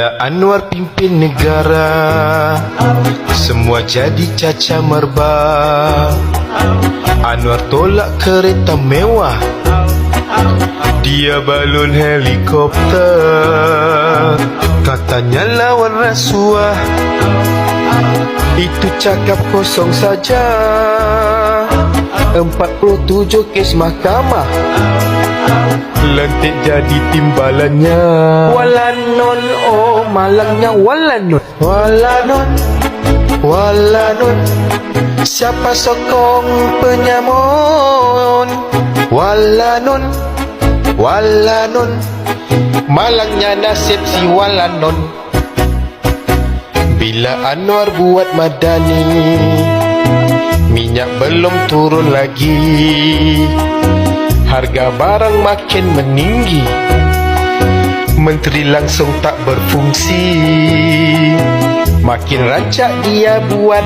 Bila Anwar pimpin negara, semua jadi caca merba. Anwar tolak kereta mewah, dia balon helikopter. Katanya lawan rasuah, itu cakap kosong saja. 47 kes mahkamah, lentik jadi timbalannya. Walanon, oh malangnya walanon. Walanon, walanon, siapa sokong penyamun? Walanon, walanon, malangnya nasib si walanon. Bila Anwar buat madani, minyak belum turun lagi, harga barang makin meninggi, menteri langsung tak berfungsi. Makin rancak dia buat